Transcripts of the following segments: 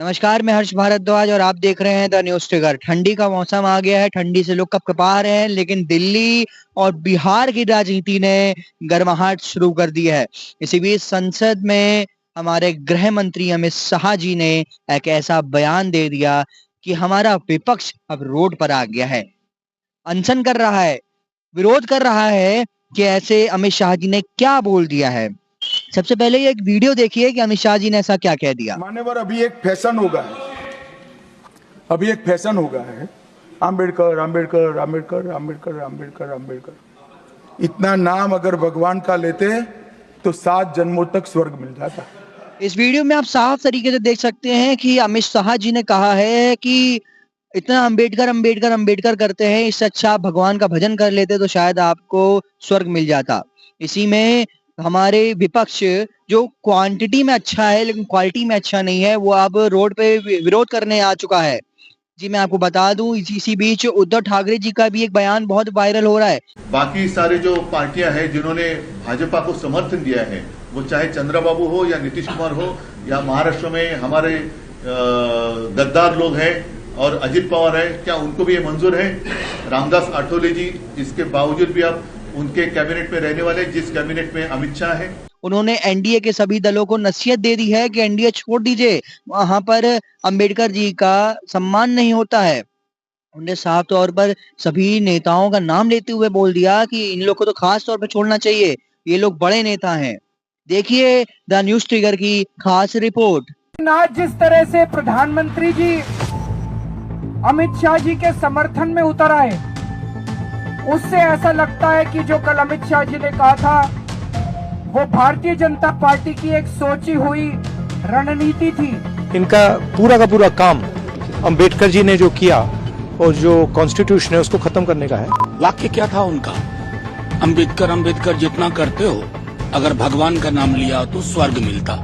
नमस्कार, मैं हर्ष भारद्वाज और आप देख रहे हैं द न्यूज ट्रिगर। ठंडी का मौसम आ गया है, ठंडी से लोग कपकपा रहे हैं, लेकिन दिल्ली और बिहार की राजनीति ने गर्माहट शुरू कर दी है। इसी बीच संसद में हमारे गृह मंत्री अमित शाह जी ने एक ऐसा बयान दे दिया कि हमारा विपक्ष अब रोड पर आ गया है, अनशन कर रहा है, विरोध कर रहा है कि ऐसे अमित शाह जी ने क्या बोल दिया है। सबसे पहले ये एक वीडियो देखिए कि अमित शाह जी ने ऐसा क्या कह दिया। मान्यवर, अभी एक फैशन होगा है आम्बेडकर आम्बेडकर आम्बेडकर आम्बेडकर आम्बेडकर आम्बेडकर। इतना नाम अगर भगवान का लेते तो 7 जन्मों तक स्वर्ग मिल जाता। इस वीडियो में आप साफ तरीके से देख सकते हैं कि अमित शाह जी ने कहा है कि इतना अम्बेडकर अम्बेडकर अम्बेडकर करते हैं, इससे अच्छा आप भगवान का भजन कर लेते तो शायद आपको स्वर्ग मिल जाता। इसी में हमारे विपक्ष जो क्वांटिटी में अच्छा है लेकिन क्वालिटी में अच्छा नहीं है, वो अब रोड पे विरोध करने आ चुका है। जी मैं आपको बता दूं, इसी बीच उद्धव ठाकरे जी का भी एक बयान बहुत वायरल हो रहा है। बाकी सारे जो पार्टियां हैं जिन्होंने भाजपा को समर्थन दिया है, वो चाहे चंद्रबाबू हो या नीतीश कुमार हो या महाराष्ट्र में हमारे गद्दार लोग हैं और अजित पवार है, क्या उनको भी ये मंजूर है? रामदास आठवले जी, इसके बावजूद भी आप उनके कैबिनेट में रहने वाले, जिस कैबिनेट में अमित शाह है। उन्होंने एनडीए के सभी दलों को नसीहत दे दी है कि एनडीए छोड़ दीजिए, वहां पर अंबेडकर जी का सम्मान नहीं होता है। उन्होंने साफ तौर पर सभी नेताओं का नाम लेते हुए बोल दिया कि इन लोग को तो खास तौर पर छोड़ना चाहिए, ये लोग बड़े नेता हैं। देखिए द न्यूज ट्रिगर की खास रिपोर्ट। आज जिस तरह से प्रधानमंत्री जी अमित शाह जी के समर्थन में उतर आए, उससे ऐसा लगता है कि जो कल अमित शाह जी ने कहा था वो भारतीय जनता पार्टी की एक सोची हुई रणनीति थी। इनका पूरा का पूरा काम अंबेडकर जी ने जो किया और जो कॉन्स्टिट्यूशन है उसको खत्म करने का है। वाक्य क्या था उनका? अंबेडकर अंबेडकर जितना करते हो, अगर भगवान का नाम लिया तो स्वर्ग मिलता।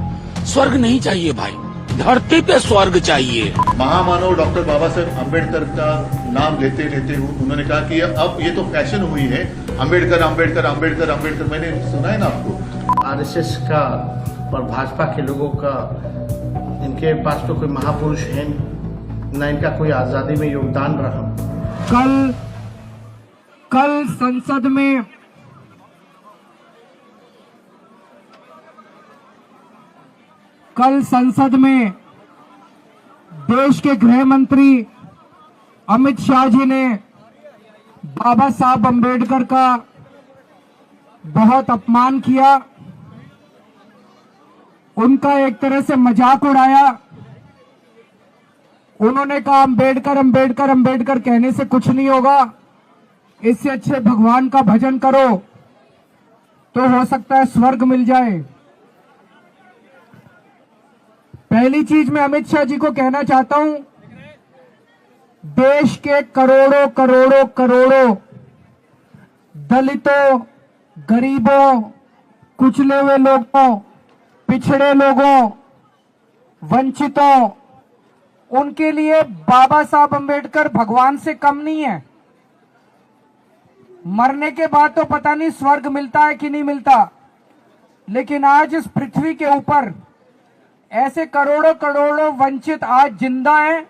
स्वर्ग नहीं चाहिए भाई, धरती पे स्वर्ग चाहिए। महामानव डॉक्टर बाबा साहेब अम्बेडकर का नाम लेते लेते उन्होंने कहा कि अब ये तो फैशन हुई है, अम्बेडकर अम्बेडकर अम्बेडकर अम्बेडकर। मैंने सुना है ना आपको, आरएसएस का और भाजपा के लोगों का, इनके पास तो कोई महापुरुष है न इनका कोई आजादी में योगदान रहा। कल संसद में देश के गृह मंत्री अमित शाह जी ने बाबा साहब अम्बेडकर का बहुत अपमान किया, उनका एक तरह से मजाक उड़ाया। उन्होंने कहा अम्बेडकर अम्बेडकर अम्बेडकर कहने से कुछ नहीं होगा, इससे अच्छे भगवान का भजन करो तो हो सकता है स्वर्ग मिल जाए। पहली चीज मैं अमित शाह जी को कहना चाहता हूं, देश के करोड़ों करोड़ों करोड़ों दलितों, गरीबों, कुचले हुए लोगों, पिछड़े लोगों, वंचितों, उनके लिए बाबा साहब अम्बेडकर भगवान से कम नहीं है। मरने के बाद तो पता नहीं स्वर्ग मिलता है कि नहीं मिलता, लेकिन आज इस पृथ्वी के ऊपर ऐसे करोड़ों करोड़ों वंचित आज जिंदा हैं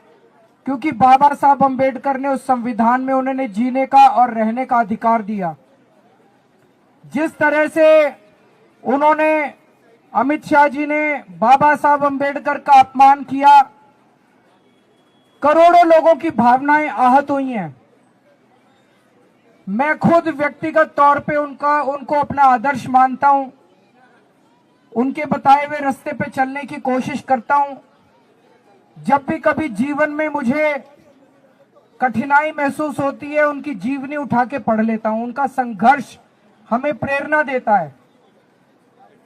क्योंकि बाबा साहब अम्बेडकर ने उस संविधान में उन्होंने जीने का और रहने का अधिकार दिया। जिस तरह से उन्होंने, अमित शाह जी ने बाबा साहब अम्बेडकर का अपमान किया, करोड़ों लोगों की भावनाएं आहत हुई हैं। मैं खुद व्यक्तिगत तौर पे उनको अपना आदर्श मानता हूं, उनके बताए हुए रास्ते पे चलने की कोशिश करता हूं। जब भी कभी जीवन में मुझे कठिनाई महसूस होती है, उनकी जीवनी उठा के पढ़ लेता हूं। उनका संघर्ष हमें प्रेरणा देता है।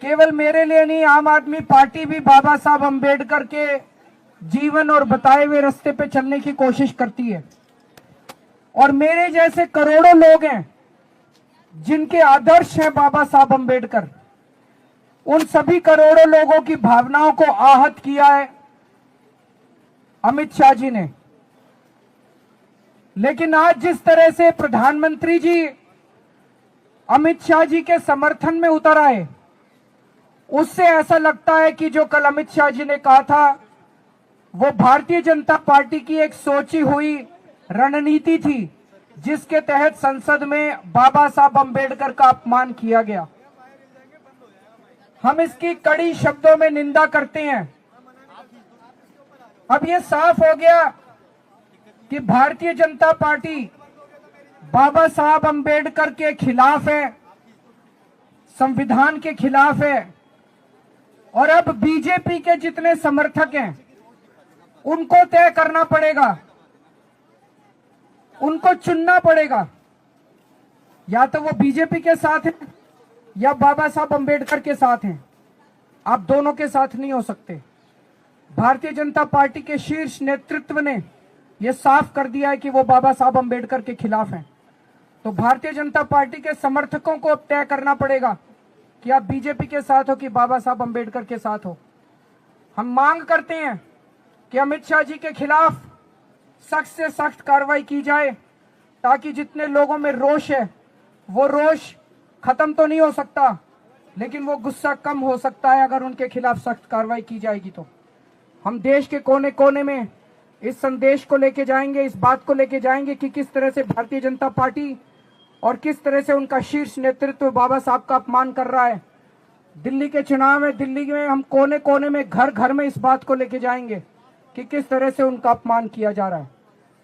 केवल मेरे लिए नहीं, आम आदमी पार्टी भी बाबा साहब अम्बेडकर के जीवन और बताए हुए रास्ते पे चलने की कोशिश करती है। और मेरे जैसे करोड़ों लोग हैं जिनके आदर्श हैं बाबा साहब अम्बेडकर, उन सभी करोड़ों लोगों की भावनाओं को आहत किया है अमित शाह जी ने। लेकिन आज जिस तरह से प्रधानमंत्री जी अमित शाह जी के समर्थन में उतर आए, उससे ऐसा लगता है कि जो कल अमित शाह जी ने कहा था वो भारतीय जनता पार्टी की एक सोची हुई रणनीति थी जिसके तहत संसद में बाबा साहब अंबेडकर का अपमान किया गया। हम इसकी कड़ी शब्दों में निंदा करते हैं। अब ये साफ हो गया कि भारतीय जनता पार्टी बाबा साहब अंबेडकर के खिलाफ है, संविधान के खिलाफ है, और अब बीजेपी के जितने समर्थक हैं उनको तय करना पड़ेगा, उनको चुनना पड़ेगा, या तो वो बीजेपी के साथ है या बाबा साहब अंबेडकर के साथ हैं। आप दोनों के साथ नहीं हो सकते। भारतीय जनता पार्टी के शीर्ष नेतृत्व ने यह साफ कर दिया है कि वो बाबा साहब अंबेडकर के खिलाफ हैं। तो भारतीय जनता पार्टी के समर्थकों को अब तय करना पड़ेगा कि आप बीजेपी के साथ हो कि बाबा साहब अंबेडकर के साथ हो। हम मांग करते हैं कि अमित शाह जी के खिलाफ सख्त से सख्त कार्रवाई की जाए, ताकि जितने लोगों में रोष है वो रोष खत्म तो नहीं हो सकता, लेकिन वो गुस्सा कम हो सकता है अगर उनके खिलाफ सख्त कार्रवाई की जाएगी। तो हम देश के कोने कोने में इस संदेश को लेके जाएंगे, इस बात को लेके जाएंगे कि किस तरह से भारतीय जनता पार्टी और किस तरह से उनका शीर्ष नेतृत्व बाबा साहब का अपमान कर रहा है। दिल्ली के चुनाव में दिल्ली में हम कोने कोने में घर घर में इस बात को लेके जाएंगे कि किस तरह से उनका अपमान किया जा रहा है।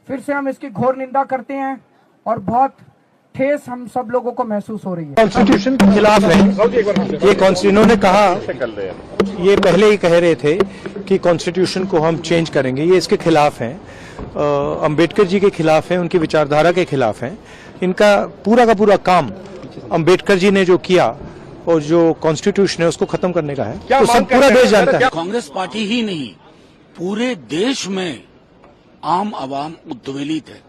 फिर से हम इसकी घोर निंदा करते हैं और बहुत ठेस हम सब लोगों को महसूस हो रही है। कॉन्स्टिट्यूशन के खिलाफ है ये। इन्होंने कहा, ये पहले ही कह रहे थे कि कॉन्स्टिट्यूशन को हम चेंज करेंगे, ये इसके खिलाफ हैं। अंबेडकर जी के खिलाफ हैं, उनकी विचारधारा के खिलाफ हैं। इनका पूरा का पूरा काम अंबेडकर जी ने जो किया और जो कॉन्स्टिट्यूशन है उसको खत्म करने का है, तो सब पूरा देश जानता है। कांग्रेस पार्टी ही नहीं, पूरे देश में आम आवाम उद्वेलित है।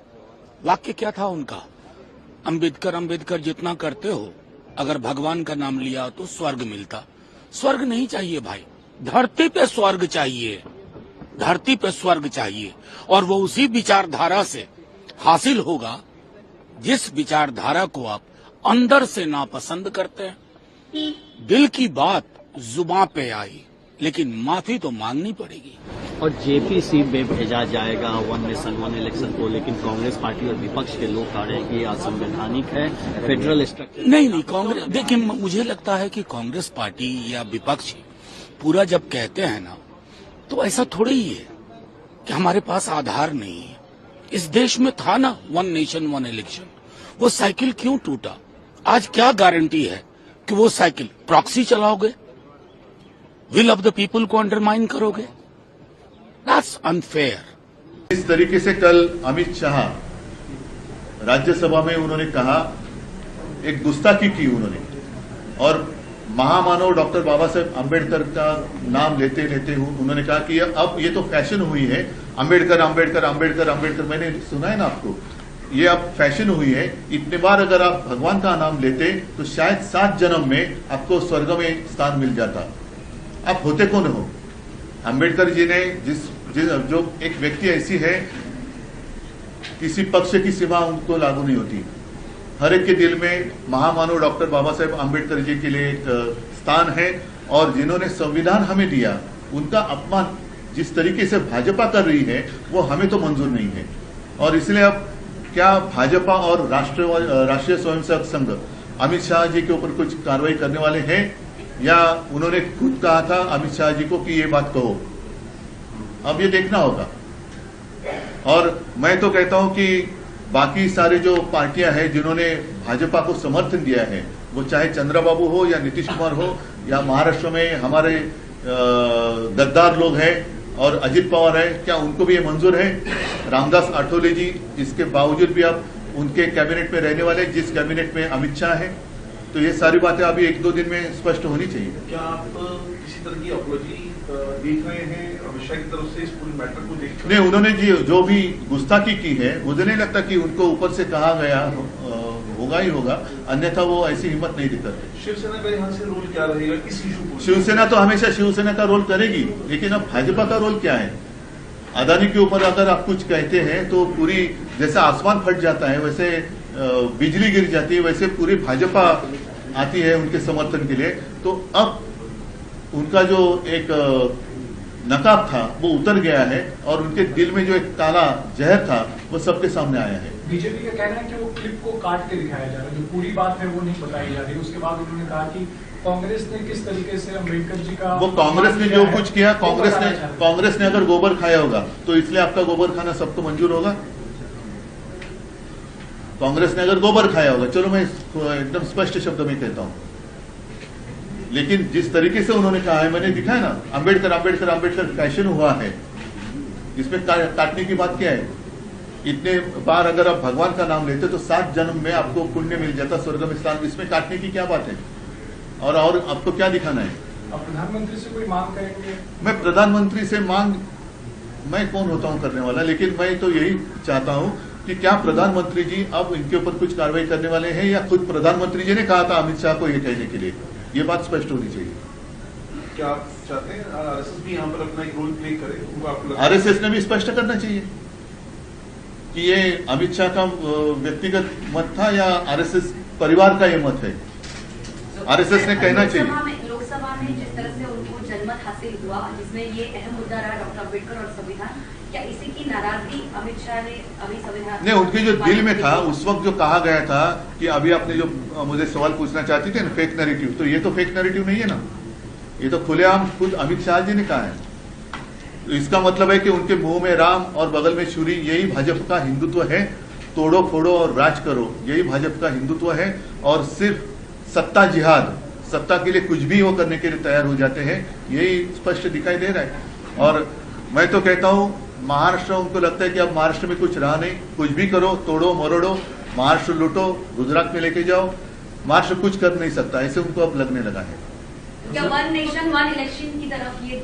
वाक्य क्या था उनका? अंबेडकर अंबेडकर जितना करते हो, अगर भगवान का नाम लिया तो स्वर्ग मिलता। स्वर्ग नहीं चाहिए भाई, धरती पे स्वर्ग चाहिए, धरती पे स्वर्ग चाहिए। और वो उसी विचारधारा से हासिल होगा जिस विचारधारा को आप अंदर से नापसंद करते हैं। दिल की बात जुबान पे आई, लेकिन माफी तो मांगनी पड़ेगी। और जेपीसी में भेजा जाएगा वन नेशन वन इलेक्शन को, लेकिन कांग्रेस पार्टी और विपक्ष के लोग कह रहे हैं कि असंवैधानिक है, फेडरल स्ट्रक्चर। नहीं, कांग्रेस, देखिए मुझे लगता है कि कांग्रेस पार्टी या विपक्ष पूरा जब कहते हैं ना, तो ऐसा थोड़ी ही है कि हमारे पास आधार नहीं है। इस देश में था ना वन नेशन वन इलेक्शन, वो साइकिल क्यों टूटा? आज क्या गारंटी है कि वो साइकिल प्रॉक्सी चलाओगे, विल ऑफ द पीपल को अंडरमाइन करोगे? That's unfair. इस तरीके से कल अमित शाह राज्यसभा में उन्होंने कहा, एक गुस्ताखी की उन्होंने, और महामानव डॉक्टर बाबा साहेब अंबेडकर का नाम लेते लेते उन्होंने कहा कि अब ये तो फैशन हुई है, अंबेडकर अंबेडकर अंबेडकर अंबेडकर। मैंने सुना है ना आपको, ये अब फैशन हुई है। इतने बार अगर आप भगवान का नाम लेते तो शायद 7 जन्म में आपको स्वर्ग में स्थान मिल जाता। आप होते कौन हो? अंबेडकर जी ने जो एक व्यक्ति ऐसी है, किसी पक्ष की सीमा उनको लागू नहीं होती। हर एक के दिल में महामानव डॉक्टर बाबा साहेब अंबेडकर जी के लिए एक स्थान है, और जिन्होंने संविधान हमें दिया, उनका अपमान जिस तरीके से भाजपा कर रही है वो हमें तो मंजूर नहीं है। और इसलिए अब क्या भाजपा और राष्ट्रीय स्वयंसेवक संघ अमित शाह जी के ऊपर कुछ कार्रवाई करने वाले हैं, या उन्होंने खुद कहा था अमित शाह जी को कि ये बात कहो? अब ये देखना होगा। और मैं तो कहता हूं कि बाकी सारे जो पार्टियां हैं जिन्होंने भाजपा को समर्थन दिया है, वो चाहे चंद्रबाबू हो या नीतीश कुमार हो, या महाराष्ट्र में हमारे गद्दार लोग हैं और अजित पवार है, क्या उनको भी ये मंजूर है? रामदास आठवले जी, इसके बावजूद भी आप उनके कैबिनेट में रहने वाले, जिस कैबिनेट में अमित शाह है। तो ये सारी बातें अभी 1-2 दिन में स्पष्ट होनी चाहिए। क्या आप किसी तरह की अपॉलॉजी देख रहे हैं अमित शाह की तरफ से इस पूरे मैटर को देख? नहीं, उन्होंने जो भी गुस्ताखी की है, मुझे नहीं लगता कि उनको ऊपर से कहा गया होगा ही होगा, अन्यथा वो ऐसी हिम्मत नहीं दिखाते। शिवसेना का यहाँ से रोल क्या रहेगा इस इशू को? शिवसेना तो हमेशा शिवसेना का रोल करेगी, लेकिन अब भाजपा का रोल क्या है? अदानी के ऊपर अगर आप कुछ कहते हैं तो पूरी, जैसे आसमान फट जाता है वैसे बिजली गिर जाती है, वैसे पूरी भाजपा आती है उनके समर्थन के लिए। तो अब उनका जो एक नकाब था वो उतर गया है और उनके दिल में जो एक काला जहर था वो सबके सामने आया है। बीजेपी का कहना है कि वो क्लिप को काट के दिखाया जा रहा है, जो पूरी बात है वो नहीं बताई जा रही। उसके बाद उन्होंने कहा कि कांग्रेस ने किस तरीके से अम्बेडकर जी का, वो कांग्रेस ने जो कुछ किया, कांग्रेस ने अगर गोबर खाया होगा तो इसलिए आपका गोबर खाना सबको मंजूर होगा? कांग्रेस ने अगर गोबर खाया होगा, चलो मैं एकदम स्पष्ट शब्दों में कहता हूं, लेकिन जिस तरीके से उन्होंने कहा है, मैंने दिखाया ना, अंबेडकर अंबेडकर अंबेडकर फैशन हुआ है, इसमें काटने की बात क्या है? इतने बार अगर आप भगवान का नाम लेते तो 7 जन्म में आपको पुण्य मिल जाता, स्वर्ग में स्थान, इसमें काटने की क्या बात है? और आपको क्या दिखाना है? आप प्रधानमंत्री से कोई मांग करेंगे? मैं प्रधानमंत्री से मांग, मैं कौन होता हूं करने वाला, लेकिन मैं तो यही चाहता हूं कि क्या प्रधानमंत्री जी अब इनके ऊपर कुछ कार्रवाई करने वाले हैं, या खुद प्रधानमंत्री जी ने कहा था अमित शाह को ये कहने के लिए? ये बात स्पष्ट होनी चाहिए। क्या आप चाहते हैं आरएसएस भी यहाँ पर अपना एक रोल प्ले करे? आरएसएस ने भी स्पष्ट करना चाहिए कि ये अमित शाह का व्यक्तिगत मत था या आरएसएस परिवार का ये मत है। आरएसएस ने कहना चाहिए। लोकसभा में जिस तरह से उनको जनमत हासिल हुआ, जिसमें ये अहम मुद्दा रहा डॉक्टर अम्बेडकर और संविधान, क्या इसी की नाराजगी अमित शाह ने अभी संविधान नहीं, उनके जो दिल में था उस वक्त जो कहा गया था कि अभी आपने जो मुझे सवाल पूछना चाहती थी ना, फेक नैरेटिव, तो ये तो फेक नैरेटिव नहीं है ना, ये तो खुलेआम खुद अमित शाह जी ने कहा है। तो इसका मतलब है कि उनके मुंह में राम और बगल में छुरी, यही भाजपा का हिंदुत्व है। तोड़ो फोड़ो और राज करो, यही भाजपा का हिंदुत्व है। और सिर्फ सत्ता जिहाद, सत्ता के लिए कुछ भी वो करने के लिए तैयार हो जाते हैं, यही स्पष्ट दिखाई दे रहा है। और मैं तो कहता हूं, महाराष्ट्र, उनको लगता है कि अब महाराष्ट्र में कुछ रहा नहीं, कुछ भी करो, तोड़ो मरोड़ो, महाराष्ट्र लूटो, गुजरात में लेके जाओ, महाराष्ट्र कुछ कर नहीं सकता, ऐसे उनको अब लगने लगा है। क्या वन नेशन वन इलेक्शन की तरफ ये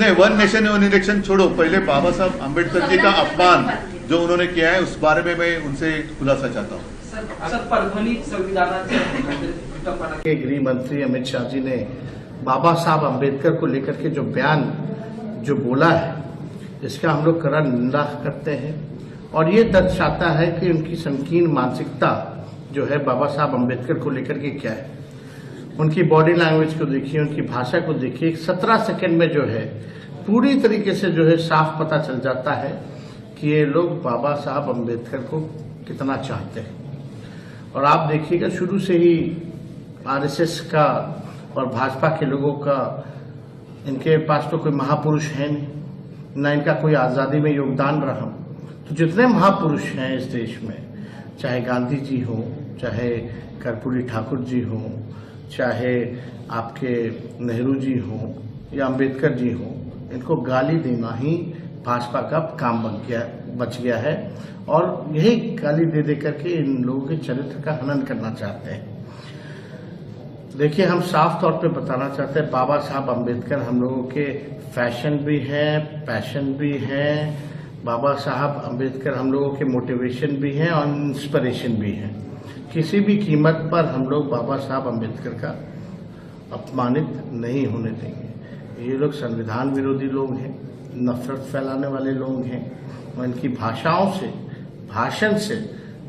नहीं, वन नेशन वन इलेक्शन छोड़ो, पहले बाबा साहब अम्बेडकर जी का अपमान जो उन्होंने किया है उस बारे में मैं उनसे खुलासा चाहता हूँ। गृह मंत्री अमित शाह जी ने बाबा साहब अम्बेडकर को लेकर के जो बयान जो बोला है, इसका हम लोग कड़ा निंदा करते हैं। और ये दर्शाता है कि उनकी संकीर्ण मानसिकता जो है बाबा साहब अम्बेडकर को लेकर के क्या है। उनकी बॉडी लैंग्वेज को देखिए, उनकी भाषा को देखिए, 17 सेकंड में जो है पूरी तरीके से जो है साफ पता चल जाता है कि ये लोग बाबा साहब अम्बेडकर को कितना चाहते हैं। और आप देखिएगा, शुरू से ही आरएसएस का और भाजपा के लोगों का, इनके पास तो कोई महापुरुष है नहीं, न इनका कोई आज़ादी में योगदान रहा। तो जितने महापुरुष हैं इस देश में, चाहे गांधी जी हो, चाहे कर्पूरी ठाकुर जी हो, चाहे आपके नेहरू जी हो या अंबेडकर जी हो, इनको गाली देना ही भाजपा का काम बच गया है। और यही गाली दे दे करके इन लोगों के चरित्र का हनन करना चाहते हैं। देखिए, हम साफ तौर पे बताना चाहते हैं, बाबा साहब अम्बेडकर हम लोगों के फैशन भी है, पैशन भी है। बाबा साहब अम्बेडकर हम लोगों के मोटिवेशन भी हैं और इंस्पिरेशन भी हैं। किसी भी कीमत पर हम लोग बाबा साहब अम्बेडकर का अपमानित नहीं होने देंगे। ये लोग संविधान विरोधी लोग हैं, नफरत फैलाने वाले लोग हैं। और इनकी भाषाओं से, भाषण से,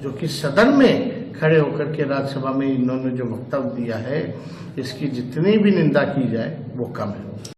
जो कि सदन में खड़े होकर के राज्यसभा में इन्होंने जो वक्तव्य दिया है, इसकी जितनी भी निंदा की जाए वो कम है।